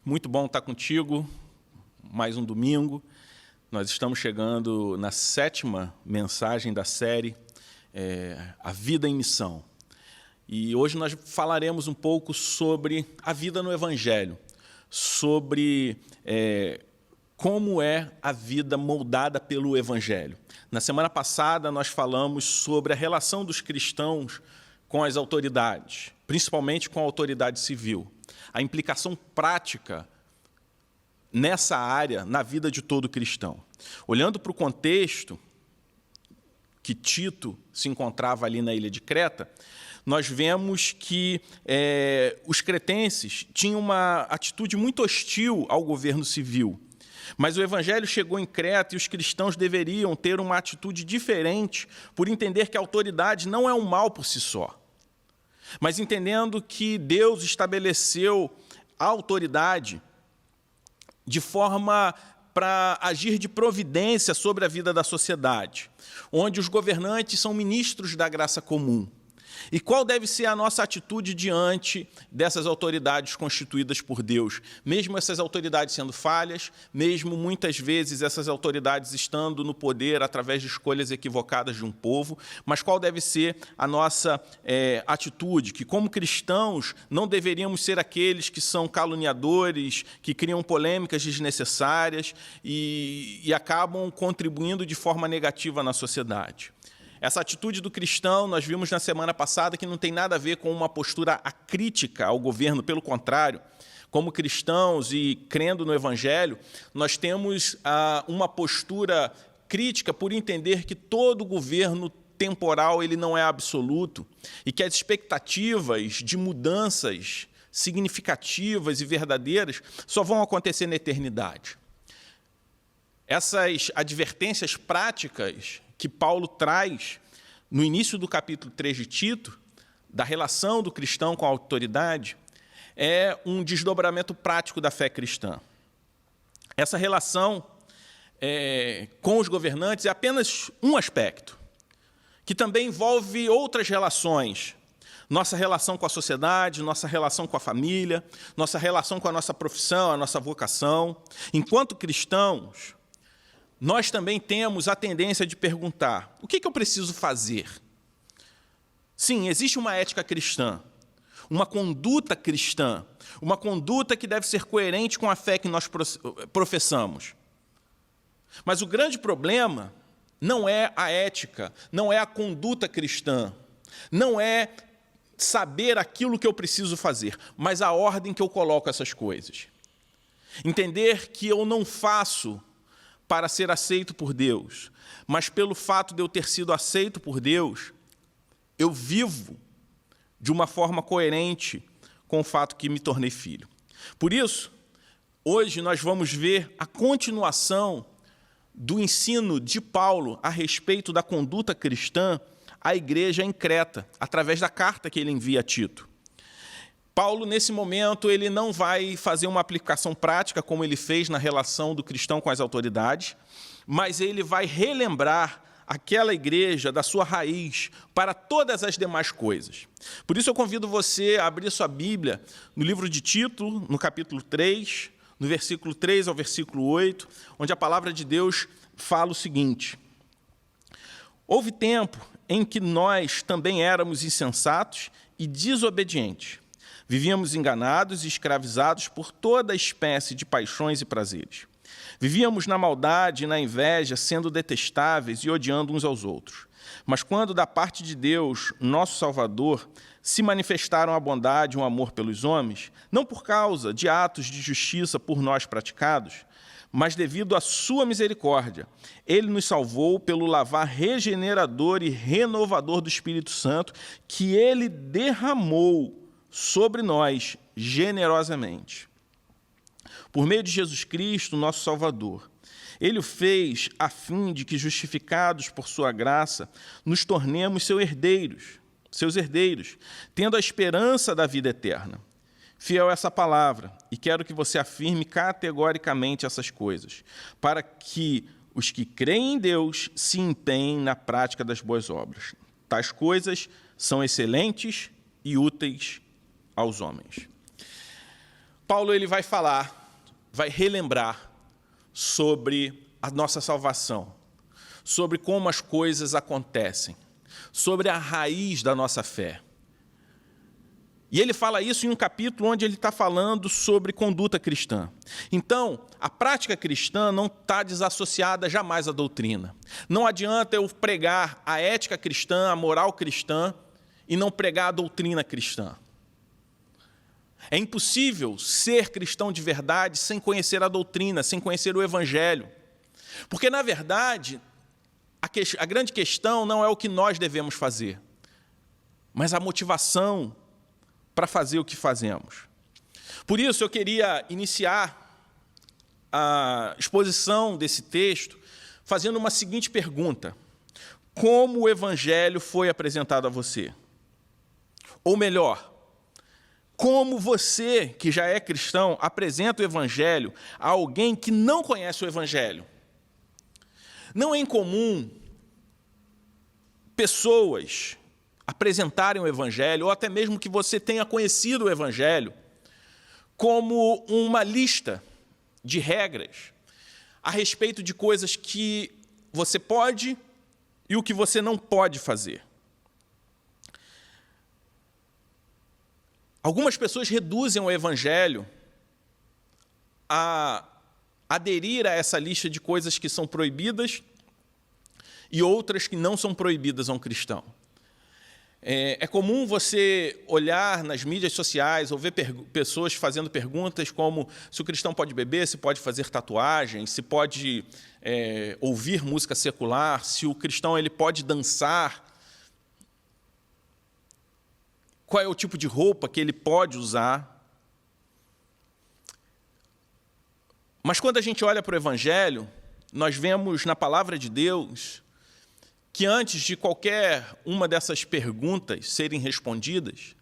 Muito bom estar contigo, mais um domingo. Nós estamos chegando na 7ª mensagem da série, A Vida em Missão. E hoje nós falaremos um pouco sobre a vida no Evangelho, sobre como é a vida moldada pelo Evangelho. Na semana passada, nós falamos sobre a relação dos cristãos com as autoridades, principalmente com a autoridade civil. A implicação prática nessa área, na vida de todo cristão. Olhando para o contexto que Tito se encontrava ali na ilha de Creta, nós vemos que os cretenses tinham uma atitude muito hostil ao governo civil. Mas o Evangelho chegou em Creta e os cristãos deveriam ter uma atitude diferente por entender que a autoridade não é um mal por si só, mas entendendo que Deus estabeleceu a autoridade de forma para agir de providência sobre a vida da sociedade, onde os governantes são ministros da graça comum. E qual deve ser a nossa atitude diante dessas autoridades constituídas por Deus? Mesmo essas autoridades sendo falhas, mesmo muitas vezes essas autoridades estando no poder através de escolhas equivocadas de um povo, mas qual deve ser a nossa atitude? Que como cristãos não deveríamos ser aqueles que são caluniadores, que criam polêmicas desnecessárias e acabam contribuindo de forma negativa na sociedade. Essa atitude do cristão, nós vimos na semana passada, que não tem nada a ver com uma postura acrítica ao governo, pelo contrário, como cristãos e crendo no Evangelho, nós temos uma postura crítica por entender que todo governo temporal ele não é absoluto e que as expectativas de mudanças significativas e verdadeiras só vão acontecer na eternidade. Essas advertências práticas que Paulo traz no início do capítulo 3 de Tito, da relação do cristão com a autoridade, é um desdobramento prático da fé cristã. Essa relação com os governantes é apenas um aspecto, que também envolve outras relações. Nossa relação com a sociedade, nossa relação com a família, nossa relação com a nossa profissão, a nossa vocação. Enquanto cristãos, nós também temos a tendência de perguntar, o que eu preciso fazer? Sim, existe uma ética cristã, uma conduta cristã, uma conduta que deve ser coerente com a fé que nós professamos. Mas o grande problema não é a ética, não é a conduta cristã, não é saber aquilo que eu preciso fazer, mas a ordem que eu coloco essas coisas. Entender que eu não faço para ser aceito por Deus, mas pelo fato de eu ter sido aceito por Deus, eu vivo de uma forma coerente com o fato que me tornei filho. Por isso, hoje nós vamos ver a continuação do ensino de Paulo a respeito da conduta cristã à igreja em Creta, através da carta que ele envia a Tito. Paulo, nesse momento, ele não vai fazer uma aplicação prática, como ele fez na relação do cristão com as autoridades, mas ele vai relembrar aquela igreja da sua raiz para todas as demais coisas. Por isso eu convido você a abrir sua Bíblia no livro de Tito, no capítulo 3, no versículo 3 ao versículo 8, onde a palavra de Deus fala o seguinte: houve tempo em que nós também éramos insensatos e desobedientes. Vivíamos enganados e escravizados por toda espécie de paixões e prazeres. Vivíamos na maldade e na inveja, sendo detestáveis e odiando uns aos outros. Mas quando, da parte de Deus, nosso Salvador, se manifestaram a bondade e o amor pelos homens, não por causa de atos de justiça por nós praticados, mas devido à sua misericórdia, ele nos salvou pelo lavar regenerador e renovador do Espírito Santo, que ele derramou sobre nós generosamente. Por meio de Jesus Cristo, nosso Salvador. Ele o fez a fim de que, justificados por sua graça, nos tornemos seus herdeiros, tendo a esperança da vida eterna. Fiel a essa palavra, e quero que você afirme categoricamente essas coisas, para que os que creem em Deus se empenhem na prática das boas obras. Tais coisas são excelentes e úteis aos homens. Paulo ele vai falar, vai relembrar sobre a nossa salvação, sobre como as coisas acontecem, sobre a raiz da nossa fé. E ele fala isso em um capítulo onde ele está falando sobre conduta cristã. Então, a prática cristã não está desassociada jamais à doutrina. Não adianta eu pregar a ética cristã, a moral cristã, e não pregar a doutrina cristã. É impossível ser cristão de verdade sem conhecer a doutrina, sem conhecer o Evangelho. Porque, na verdade, a grande questão não é o que nós devemos fazer, mas a motivação para fazer o que fazemos. Por isso, eu queria iniciar a exposição desse texto fazendo uma seguinte pergunta: como o Evangelho foi apresentado a você? Ou melhor, como você, que já é cristão, apresenta o Evangelho a alguém que não conhece o Evangelho? Não é incomum pessoas apresentarem o Evangelho, ou até mesmo que você tenha conhecido o Evangelho, como uma lista de regras a respeito de coisas que você pode e o que você não pode fazer. Algumas pessoas reduzem o Evangelho a aderir a essa lista de coisas que são proibidas e outras que não são proibidas a um cristão. É comum você olhar nas mídias sociais ou ver pessoas fazendo perguntas como se o cristão pode beber, se pode fazer tatuagem, se pode ouvir música secular, se o cristão ele pode dançar, qual é o tipo de roupa que ele pode usar. Mas quando a gente olha para o Evangelho, nós vemos na palavra de Deus que antes de qualquer uma dessas perguntas serem respondidas,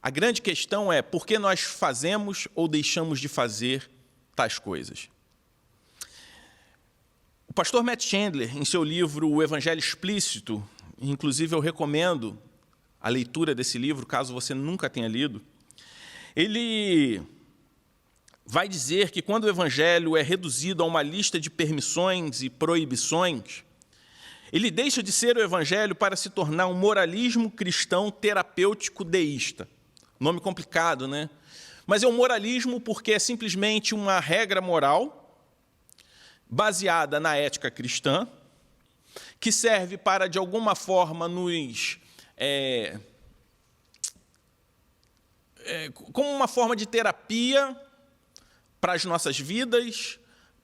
a grande questão é por que nós fazemos ou deixamos de fazer tais coisas. O pastor Matt Chandler, em seu livro O Evangelho Explícito, inclusive eu recomendo a leitura desse livro, caso você nunca tenha lido, ele vai dizer que quando o Evangelho é reduzido a uma lista de permissões e proibições, ele deixa de ser o Evangelho para se tornar um moralismo cristão terapêutico deísta. Nome complicado, né? Mas é um moralismo porque é simplesmente uma regra moral baseada na ética cristã, que serve para, de alguma forma, nos como uma forma de terapia para as nossas vidas,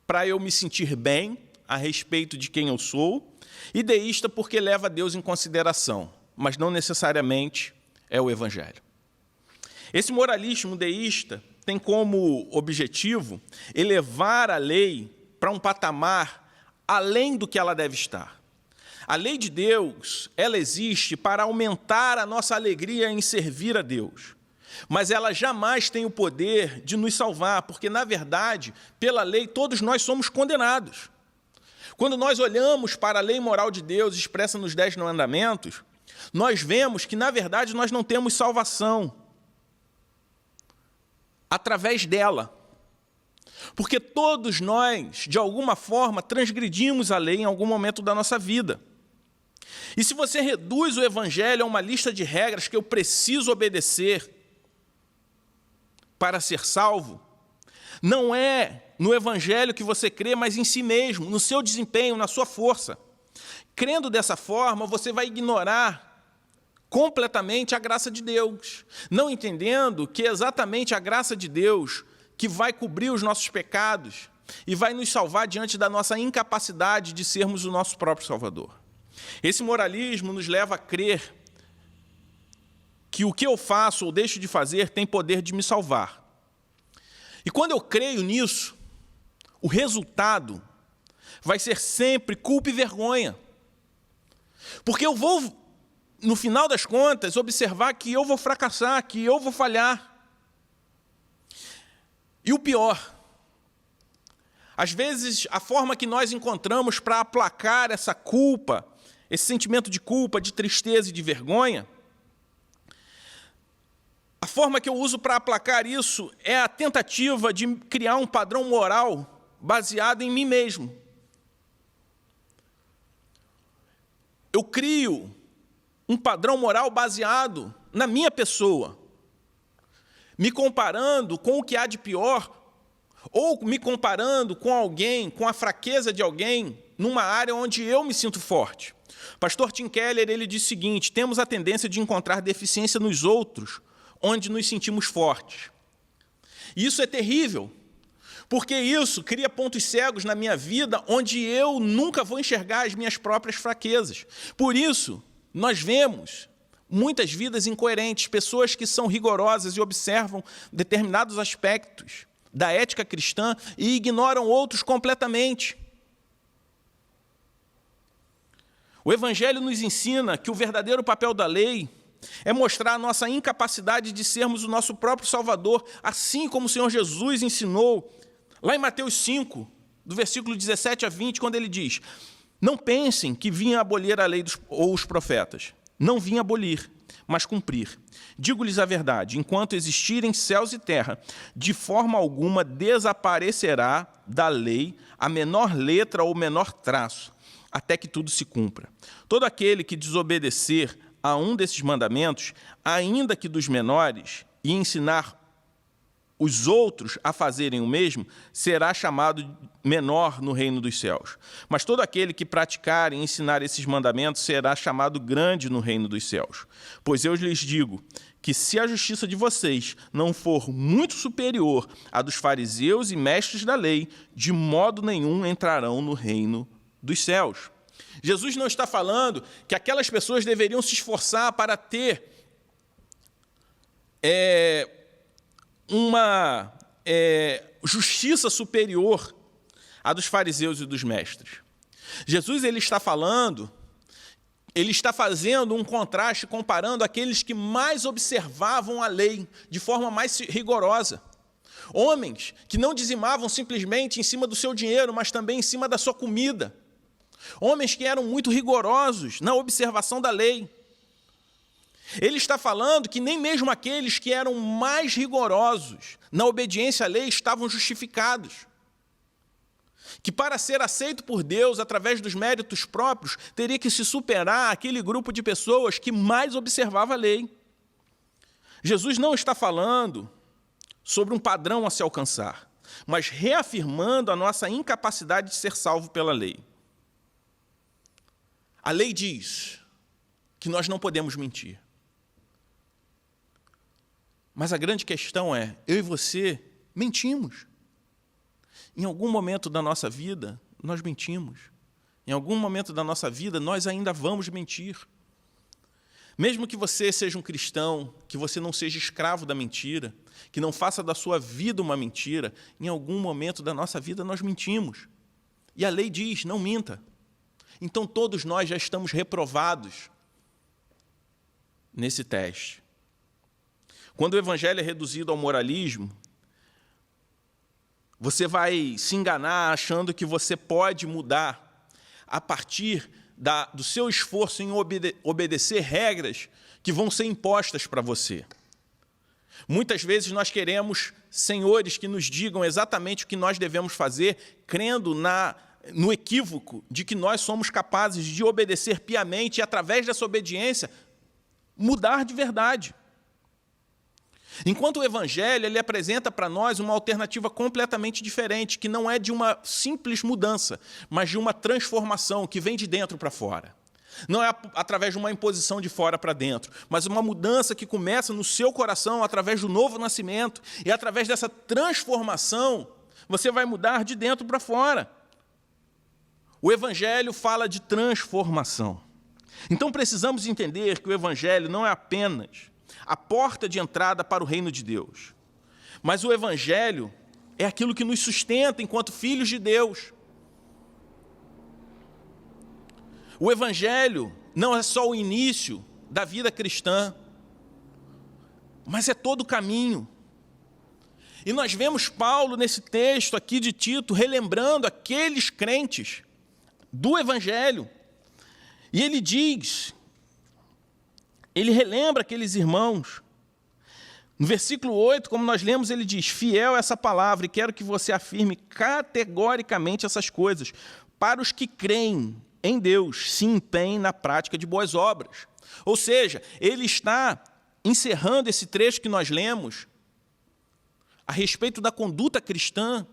para eu me sentir bem a respeito de quem eu sou, e deísta porque leva Deus em consideração, mas não necessariamente é o Evangelho. Esse moralismo deísta tem como objetivo elevar a lei para um patamar além do que ela deve estar. A lei de Deus, ela existe para aumentar a nossa alegria em servir a Deus, mas ela jamais tem o poder de nos salvar, porque, na verdade, pela lei, todos nós somos condenados. Quando nós olhamos para a lei moral de Deus expressa nos 10 mandamentos, nós vemos que, na verdade, nós não temos salvação através dela. Porque todos nós, de alguma forma, transgredimos a lei em algum momento da nossa vida. E se você reduz o Evangelho a uma lista de regras que eu preciso obedecer para ser salvo, não é no Evangelho que você crê, mas em si mesmo, no seu desempenho, na sua força. Crendo dessa forma, você vai ignorar completamente a graça de Deus, não entendendo que é exatamente a graça de Deus que vai cobrir os nossos pecados e vai nos salvar diante da nossa incapacidade de sermos o nosso próprio Salvador. Esse moralismo nos leva a crer que o que eu faço ou deixo de fazer tem poder de me salvar. E quando eu creio nisso, o resultado vai ser sempre culpa e vergonha. Porque eu vou, no final das contas, observar que eu vou fracassar, que eu vou falhar. E o pior, às vezes a forma que nós encontramos para aplacar essa culpa, esse sentimento de culpa, de tristeza e de vergonha, A forma que eu uso para aplacar isso é a tentativa de criar um padrão moral baseado em mim mesmo. Eu crio um padrão moral baseado na minha pessoa, me comparando com o que há de pior, ou me comparando com alguém, com a fraqueza de alguém, numa área onde eu me sinto forte. O pastor Tim Keller, ele diz o seguinte: temos a tendência de encontrar deficiência nos outros, onde nos sentimos fortes. E isso é terrível, porque isso cria pontos cegos na minha vida, onde eu nunca vou enxergar as minhas próprias fraquezas. Por isso, nós vemos muitas vidas incoerentes, pessoas que são rigorosas e observam determinados aspectos da ética cristã e ignoram outros completamente. O Evangelho nos ensina que o verdadeiro papel da lei é mostrar a nossa incapacidade de sermos o nosso próprio Salvador, assim como o Senhor Jesus ensinou, lá em Mateus 5, do versículo 17 a 20, quando ele diz: não pensem que vim abolir a lei ou os profetas. Não vim abolir, mas cumprir. Digo-lhes a verdade, enquanto existirem céus e terra, de forma alguma desaparecerá da lei a menor letra ou menor traço, até que tudo se cumpra. Todo aquele que desobedecer a um desses mandamentos, ainda que dos menores, e ensinar os outros a fazerem o mesmo, será chamado menor no reino dos céus. Mas todo aquele que praticar e ensinar esses mandamentos será chamado grande no reino dos céus. Pois eu lhes digo que se a justiça de vocês não for muito superior à dos fariseus e mestres da lei, de modo nenhum entrarão no reino dos céus. Jesus não está falando que aquelas pessoas deveriam se esforçar para ter uma justiça superior à dos fariseus e dos mestres. Jesus ele está fazendo um contraste comparando aqueles que mais observavam a lei de forma mais rigorosa. Homens que não dizimavam simplesmente em cima do seu dinheiro, mas também em cima da sua comida. Homens que eram muito rigorosos na observação da lei. Ele está falando que nem mesmo aqueles que eram mais rigorosos na obediência à lei estavam justificados. Que para ser aceito por Deus através dos méritos próprios, teria que se superar aquele grupo de pessoas que mais observava a lei. Jesus não está falando sobre um padrão a se alcançar, mas reafirmando a nossa incapacidade de ser salvo pela lei. A lei diz que nós não podemos mentir. Mas a grande questão é, eu e você mentimos. Em algum momento da nossa vida, nós mentimos. Em algum momento da nossa vida, nós ainda vamos mentir. Mesmo que você seja um cristão, que você não seja escravo da mentira, que não faça da sua vida uma mentira, em algum momento da nossa vida nós mentimos. E a lei diz, não minta. Então todos nós já estamos reprovados nesse teste. Quando o evangelho é reduzido ao moralismo, você vai se enganar achando que você pode mudar a partir do seu esforço em obedecer regras que vão ser impostas para você. Muitas vezes nós queremos senhores que nos digam exatamente o que nós devemos fazer, crendo no equívoco de que nós somos capazes de obedecer piamente e, através dessa obediência, mudar de verdade. Enquanto o Evangelho ele apresenta para nós uma alternativa completamente diferente, que não é de uma simples mudança, mas de uma transformação que vem de dentro para fora. Não é através de uma imposição de fora para dentro, mas uma mudança que começa no seu coração através do novo nascimento, e através dessa transformação, você vai mudar de dentro para fora. O Evangelho fala de transformação. Então precisamos entender que o Evangelho não é apenas a porta de entrada para o reino de Deus, mas o Evangelho é aquilo que nos sustenta enquanto filhos de Deus. O Evangelho não é só o início da vida cristã, mas é todo o caminho. E nós vemos Paulo nesse texto aqui de Tito, relembrando aqueles crentes do Evangelho. E ele relembra aqueles irmãos, No versículo 8, como nós lemos, ele diz: fiel é essa palavra, e quero que você afirme categoricamente essas coisas, para os que creem em Deus, se empenhem na prática de boas obras. Ou seja, ele está encerrando esse trecho que nós lemos a respeito da conduta cristã.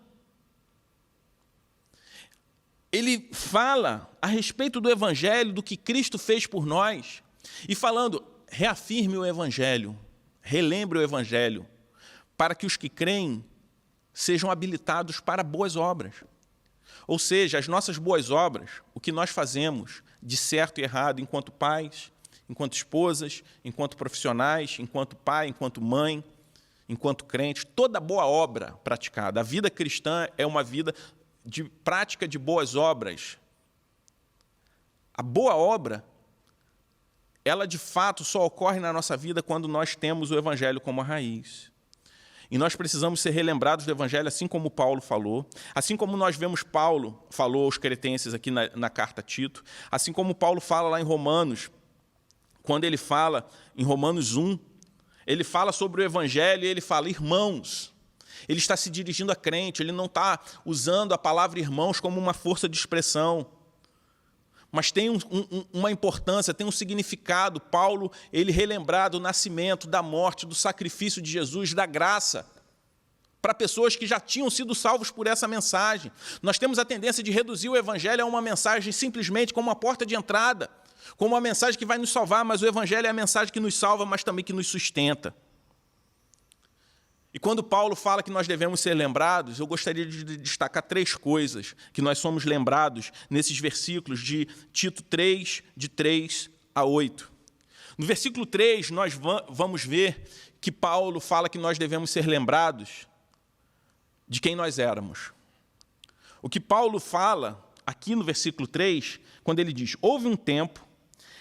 Ele fala a respeito do Evangelho, do que Cristo fez por nós, e falando, reafirme o Evangelho, relembre o Evangelho, para que os que creem sejam habilitados para boas obras. Ou seja, as nossas boas obras, o que nós fazemos de certo e errado enquanto pais, enquanto esposas, enquanto profissionais, enquanto pai, enquanto mãe, enquanto crente, toda boa obra praticada. A vida cristã é uma vida de prática de boas obras. A boa obra, ela de fato só ocorre na nossa vida quando nós temos o Evangelho como a raiz. E nós precisamos ser relembrados do Evangelho, assim como Paulo falou, assim como nós vemos Paulo falou aos cretenses aqui na carta a Tito, assim como Paulo fala lá em Romanos, quando ele fala em Romanos 1, ele fala sobre o Evangelho e ele fala, irmãos. Ele está se dirigindo a crente, ele não está usando a palavra irmãos como uma força de expressão, mas tem uma importância, tem um significado. Paulo, ele relembrar do nascimento, da morte, do sacrifício de Jesus, da graça, para pessoas que já tinham sido salvos por essa mensagem. Nós temos a tendência de reduzir o Evangelho a uma mensagem simplesmente como uma porta de entrada, como uma mensagem que vai nos salvar, mas o Evangelho é a mensagem que nos salva, mas também que nos sustenta. E quando Paulo fala que nós devemos ser lembrados, eu gostaria de destacar 3 coisas que nós somos lembrados nesses versículos de Tito 3, de 3 a 8. No versículo 3, nós vamos ver que Paulo fala que nós devemos ser lembrados de quem nós éramos. O que Paulo fala aqui no versículo 3, quando ele diz, houve um tempo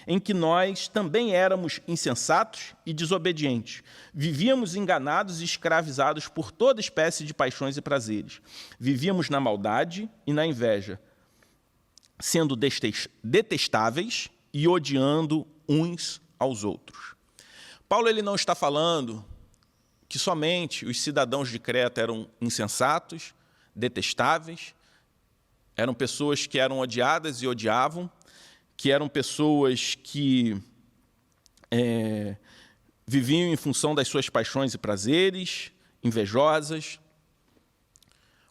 em que nós também éramos insensatos e desobedientes. Vivíamos enganados e escravizados por toda espécie de paixões e prazeres. Vivíamos na maldade e na inveja, sendo detestáveis e odiando uns aos outros. Paulo ele não está falando que somente os cidadãos de Creta eram insensatos, detestáveis, eram pessoas que eram odiadas e odiavam, que eram pessoas que viviam em função das suas paixões e prazeres, invejosas.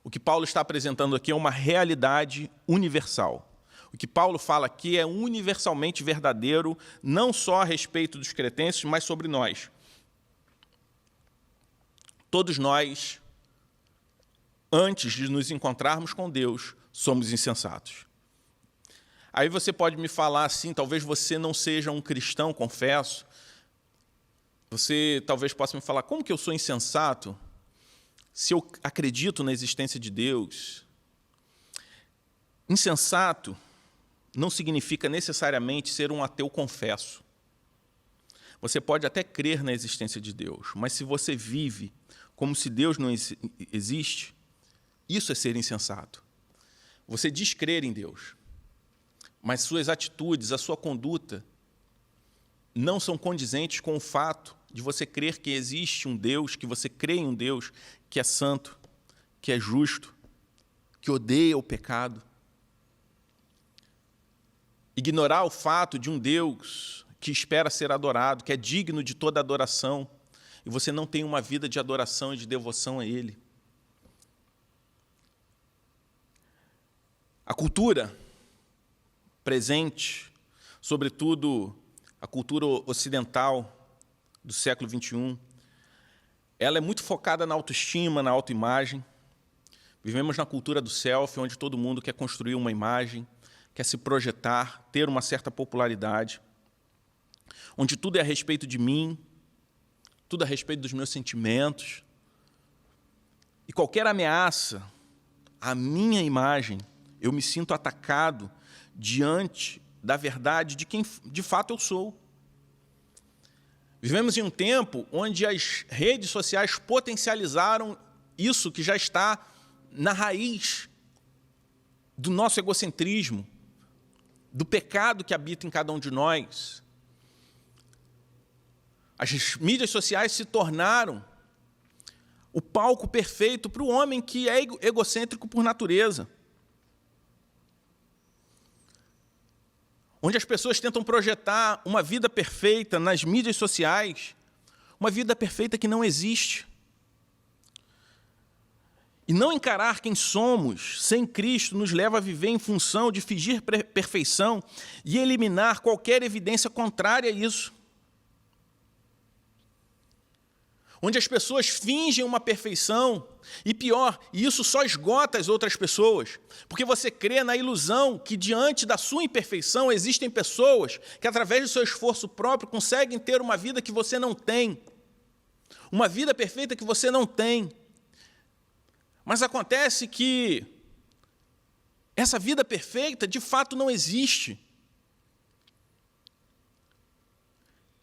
O que Paulo está apresentando aqui é uma realidade universal. O que Paulo fala aqui é universalmente verdadeiro, não só a respeito dos cretenses, mas sobre nós. Todos nós, antes de nos encontrarmos com Deus, somos insensatos. Aí você pode me falar assim, talvez você não seja um cristão, confesso. Você talvez possa me falar, como que eu sou insensato se eu acredito na existência de Deus? Insensato não significa necessariamente ser um ateu confesso. Você pode até crer na existência de Deus, mas se você vive como se Deus não existe, isso é ser insensato. Você diz crer em Deus, mas suas atitudes, a sua conduta, não são condizentes com o fato de você crer que existe um Deus, que você crê em um Deus que é santo, que é justo, que odeia o pecado. Ignorar o fato de um Deus que espera ser adorado, que é digno de toda adoração, e você não tem uma vida de adoração e de devoção a Ele. A cultura presente, sobretudo a cultura ocidental do século XXI, ela é muito focada na autoestima, na autoimagem. Vivemos na cultura do selfie, onde todo mundo quer construir uma imagem, quer se projetar, ter uma certa popularidade, onde tudo é a respeito de mim, tudo a respeito dos meus sentimentos. E qualquer ameaça à minha imagem, eu me sinto atacado diante da verdade de quem de fato eu sou. Vivemos em um tempo onde as redes sociais potencializaram isso que já está na raiz do nosso egocentrismo, do pecado que habita em cada um de nós. As mídias sociais se tornaram o palco perfeito para o homem que é egocêntrico por natureza. Onde as pessoas tentam projetar uma vida perfeita nas mídias sociais, uma vida perfeita que não existe. E não encarar quem somos sem Cristo nos leva a viver em função de fingir perfeição e eliminar qualquer evidência contrária a isso. Onde as pessoas fingem uma perfeição, e pior, isso só esgota as outras pessoas, porque você crê na ilusão que diante da sua imperfeição existem pessoas que através do seu esforço próprio conseguem ter uma vida que você não tem, uma vida perfeita que você não tem. Mas acontece que essa vida perfeita de fato não existe.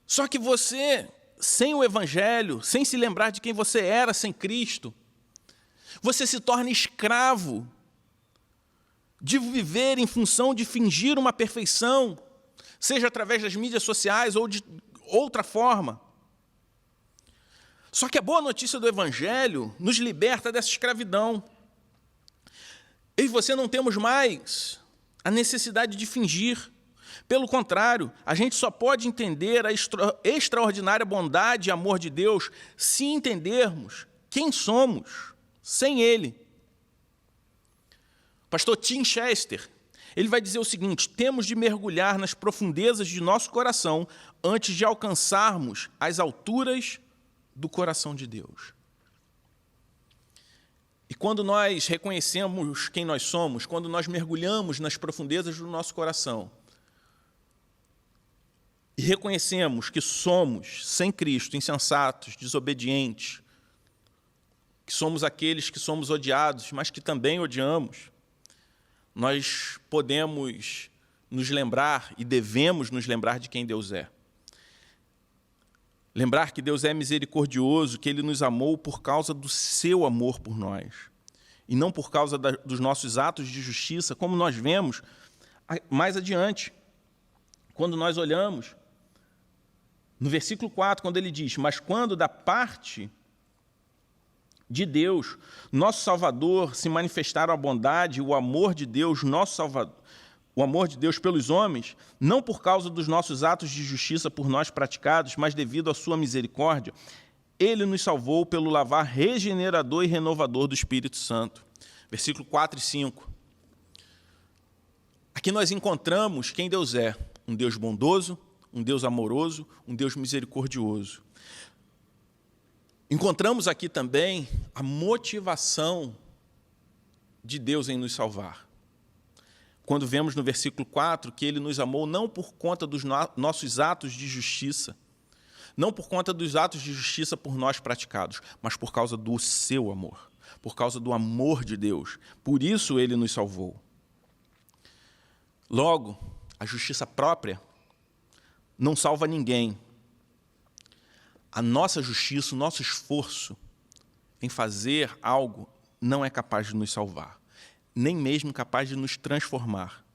Só que você, sem o Evangelho, sem se lembrar de quem você era sem Cristo, você se torna escravo de viver em função de fingir uma perfeição, seja através das mídias sociais ou de outra forma. Só que a boa notícia do Evangelho nos liberta dessa escravidão. Eu e você não temos mais a necessidade de fingir. Pelo contrário, a gente só pode entender a extraordinária bondade e amor de Deus se entendermos quem somos sem Ele. O pastor Tim Chester, ele vai dizer o seguinte: temos de mergulhar nas profundezas de nosso coração antes de alcançarmos as alturas do coração de Deus. E quando nós reconhecemos quem nós somos, quando nós mergulhamos nas profundezas do nosso coração, e reconhecemos que somos, sem Cristo, insensatos, desobedientes, que somos aqueles que somos odiados, mas que também odiamos, nós podemos nos lembrar e devemos nos lembrar de quem Deus é. Lembrar que Deus é misericordioso, que Ele nos amou por causa do seu amor por nós, e não por causa dos nossos atos de justiça, como nós vemos mais adiante, quando nós olhamos no versículo 4, quando ele diz: mas quando da parte de Deus, nosso Salvador, se manifestaram a bondade e o amor de Deus, nosso Salvador, o amor de Deus pelos homens, não por causa dos nossos atos de justiça por nós praticados, mas devido à sua misericórdia, Ele nos salvou pelo lavar regenerador e renovador do Espírito Santo. Versículo 4 e 5. Aqui nós encontramos quem Deus é: um Deus bondoso, um Deus amoroso, um Deus misericordioso. Encontramos aqui também a motivação de Deus em nos salvar. Quando vemos no versículo 4 que Ele nos amou não por conta dos nossos atos de justiça, não por conta dos atos de justiça por nós praticados, mas por causa do seu amor, por causa do amor de Deus. Por isso Ele nos salvou. Logo, a justiça própria não salva ninguém. A nossa justiça, o nosso esforço em fazer algo não é capaz de nos salvar, nem mesmo capaz de nos transformar.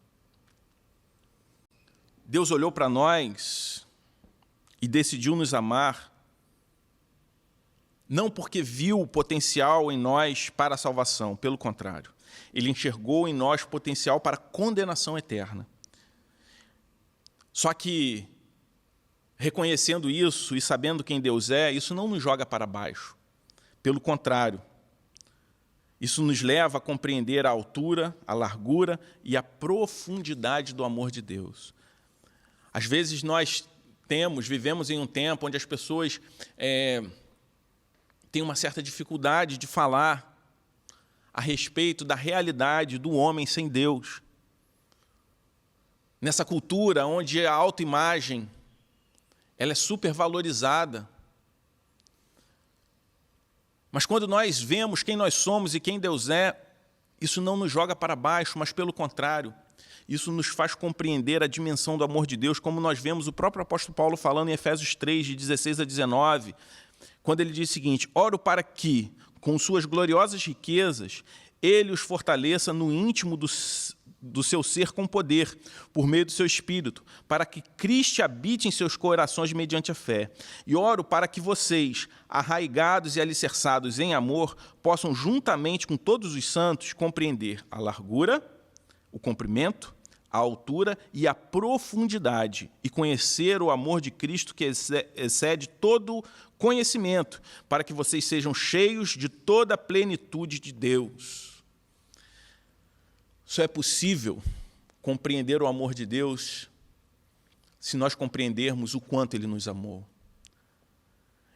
Deus olhou para nós e decidiu nos amar, não porque viu o potencial em nós para a salvação, pelo contrário, Ele enxergou em nós potencial para a condenação eterna. Só que, reconhecendo isso e sabendo quem Deus é, isso não nos joga para baixo. Pelo contrário, isso nos leva a compreender a altura, a largura e a profundidade do amor de Deus. Às vezes nós vivemos em um tempo onde as pessoas têm uma certa dificuldade de falar a respeito da realidade do homem sem Deus. Nessa cultura onde a autoimagem ela é supervalorizada. Mas quando nós vemos quem nós somos e quem Deus é, isso não nos joga para baixo, mas pelo contrário, isso nos faz compreender a dimensão do amor de Deus, como nós vemos o próprio apóstolo Paulo falando em Efésios 3, de 16 a 19, quando ele diz o seguinte: oro para que, com suas gloriosas riquezas, Ele os fortaleça no íntimo do seu ser com poder, por meio do seu Espírito, para que Cristo habite em seus corações mediante a fé. E oro para que vocês, arraigados e alicerçados em amor, possam, juntamente com todos os santos, compreender a largura, o comprimento, a altura e a profundidade, e conhecer o amor de Cristo que excede todo conhecimento, para que vocês sejam cheios de toda a plenitude de Deus. Só é possível compreender o amor de Deus se nós compreendermos o quanto Ele nos amou.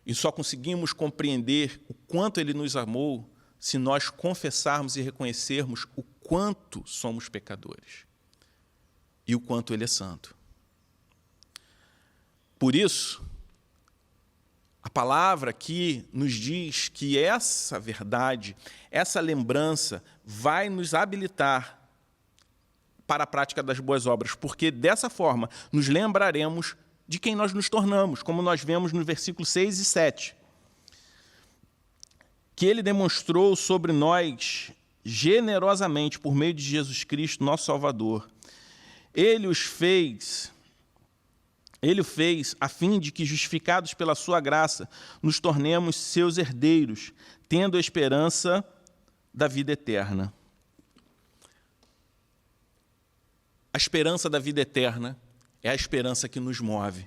E só conseguimos compreender o quanto Ele nos amou se nós confessarmos e reconhecermos o quanto somos pecadores e o quanto Ele é santo. Por isso, a palavra aqui nos diz que essa verdade, essa lembrança, vai nos habilitar para a prática das boas obras, porque dessa forma nos lembraremos de quem nós nos tornamos, como nós vemos no versículos 6 e 7. Que Ele demonstrou sobre nós generosamente por meio de Jesus Cristo, nosso Salvador. Ele o fez a fim de que, justificados pela sua graça, nos tornemos seus herdeiros, tendo a esperança da vida eterna. A esperança da vida eterna é a esperança que nos move.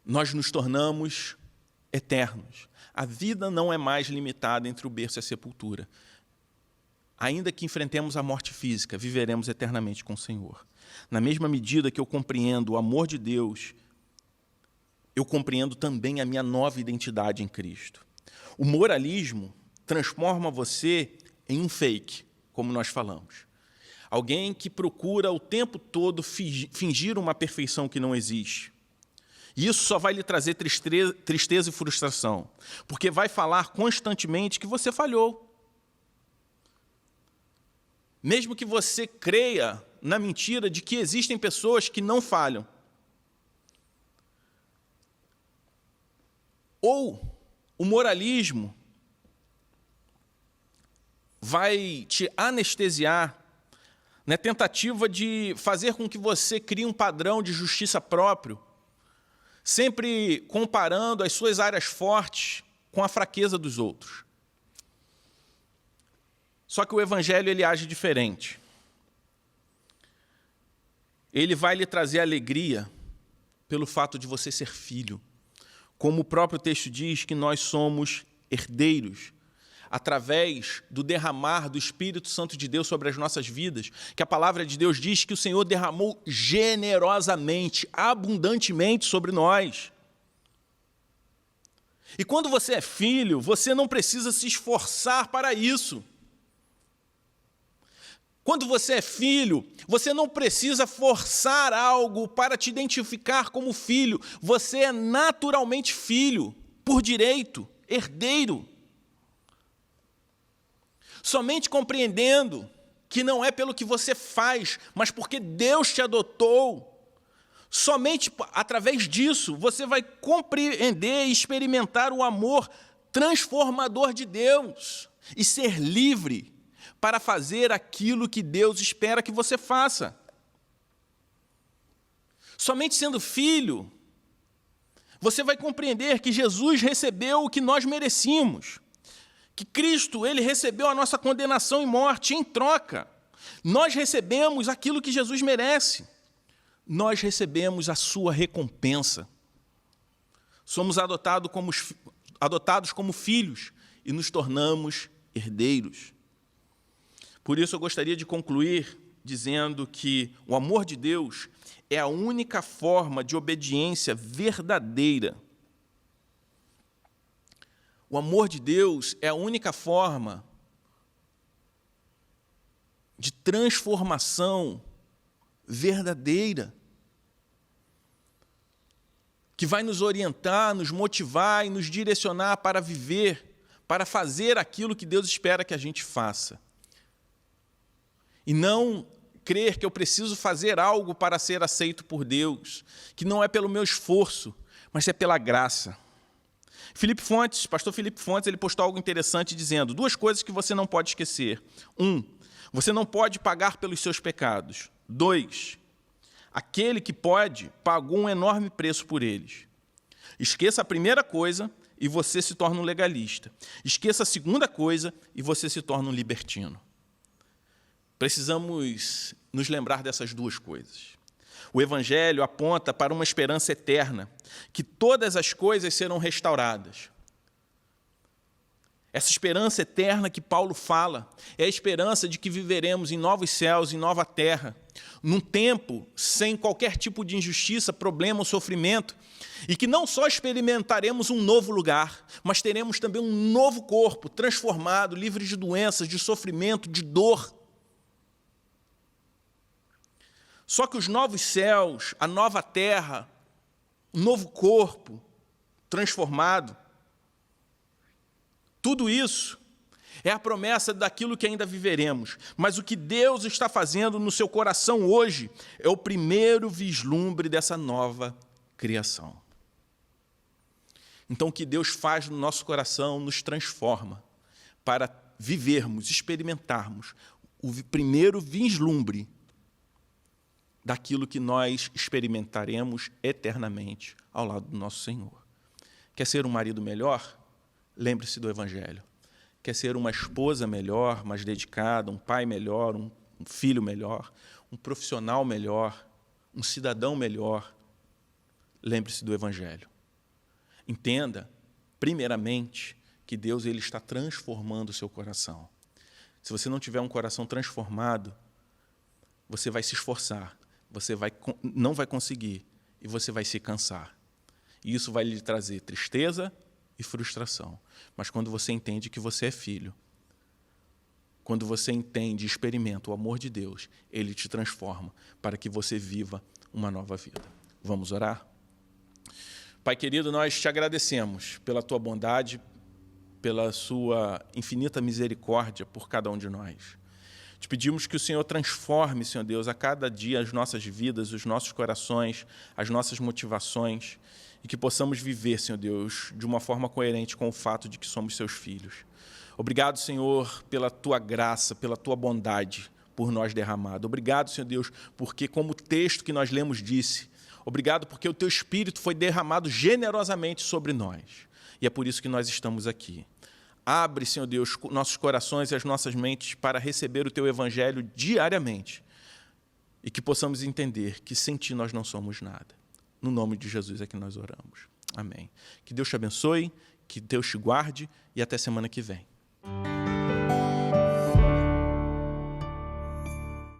Nós nos tornamos eternos. A vida não é mais limitada entre o berço e a sepultura. Ainda que enfrentemos a morte física, viveremos eternamente com o Senhor. Na mesma medida que eu compreendo o amor de Deus, eu compreendo também a minha nova identidade em Cristo. O moralismo transforma você em um fake, como nós falamos. Alguém que procura o tempo todo fingir uma perfeição que não existe. E isso só vai lhe trazer tristeza e frustração, porque vai falar constantemente que você falhou. Mesmo que você creia na mentira de que existem pessoas que não falham. Ou o moralismo vai te anestesiar na tentativa de fazer com que você crie um padrão de justiça próprio, sempre comparando as suas áreas fortes com a fraqueza dos outros. Só que o Evangelho ele age diferente. Ele vai lhe trazer alegria pelo fato de você ser filho. Como o próprio texto diz, que nós somos herdeiros, através do derramar do Espírito Santo de Deus sobre as nossas vidas, que a palavra de Deus diz que o Senhor derramou generosamente, abundantemente sobre nós. E quando você é filho, você não precisa se esforçar para isso. Quando você é filho, você não precisa forçar algo para te identificar como filho. Você é naturalmente filho, por direito, herdeiro. Somente compreendendo que não é pelo que você faz, mas porque Deus te adotou. Somente através disso você vai compreender e experimentar o amor transformador de Deus e ser livre para fazer aquilo que Deus espera que você faça. Somente sendo filho, você vai compreender que Jesus recebeu o que nós merecíamos, que Cristo ele recebeu a nossa condenação e morte em troca. Nós recebemos aquilo que Jesus merece. Nós recebemos a sua recompensa. Somos adotados como filhos e nos tornamos herdeiros. Por isso, eu gostaria de concluir dizendo que o amor de Deus é a única forma de obediência verdadeira. O amor de Deus é a única forma de transformação verdadeira, que vai nos orientar, nos motivar e nos direcionar para viver, para fazer aquilo que Deus espera que a gente faça. E não crer que eu preciso fazer algo para ser aceito por Deus, que não é pelo meu esforço, mas é pela graça. Pastor Felipe Fontes, ele postou algo interessante dizendo 2 coisas que você não pode esquecer. Você não pode pagar pelos seus pecados. 2, aquele que pode pagou um enorme preço por eles. Esqueça a primeira coisa e você se torna um legalista. Esqueça a segunda coisa e você se torna um libertino. Precisamos nos lembrar dessas duas coisas. O Evangelho aponta para uma esperança eterna, que todas as coisas serão restauradas. Essa esperança eterna que Paulo fala é a esperança de que viveremos em novos céus, em nova terra, num tempo sem qualquer tipo de injustiça, problema ou sofrimento, e que não só experimentaremos um novo lugar, mas teremos também um novo corpo, transformado, livre de doenças, de sofrimento, de dor. Só que os novos céus, a nova terra, um novo corpo transformado, tudo isso é a promessa daquilo que ainda viveremos. Mas o que Deus está fazendo no seu coração hoje é o primeiro vislumbre dessa nova criação. Então, o que Deus faz no nosso coração nos transforma para vivermos, experimentarmos o primeiro vislumbre daquilo que nós experimentaremos eternamente ao lado do nosso Senhor. Quer ser um marido melhor? Lembre-se do Evangelho. Quer ser uma esposa melhor, mais dedicada, um pai melhor, um filho melhor, um profissional melhor, um cidadão melhor? Lembre-se do Evangelho. Entenda, primeiramente, que Deus ele está transformando o seu coração. Se você não tiver um coração transformado, você vai se esforçar, não vai conseguir e você vai se cansar. E isso vai lhe trazer tristeza e frustração. Mas quando você entende que você é filho, quando você entende e experimenta o amor de Deus, Ele te transforma para que você viva uma nova vida. Vamos orar? Pai querido, nós te agradecemos pela Tua bondade, pela Sua infinita misericórdia por cada um de nós. Te pedimos que o Senhor transforme, Senhor Deus, a cada dia as nossas vidas, os nossos corações, as nossas motivações, e que possamos viver, Senhor Deus, de uma forma coerente com o fato de que somos seus filhos. Obrigado, Senhor, pela Tua graça, pela Tua bondade por nós derramada. Obrigado, Senhor Deus, porque, como o texto que nós lemos disse, obrigado porque o Teu Espírito foi derramado generosamente sobre nós. E é por isso que nós estamos aqui. Abre, Senhor Deus, nossos corações e as nossas mentes para receber o Teu Evangelho diariamente e que possamos entender que sem Ti nós não somos nada. No nome de Jesus é que nós oramos. Amém. Que Deus te abençoe, que Deus te guarde e até semana que vem.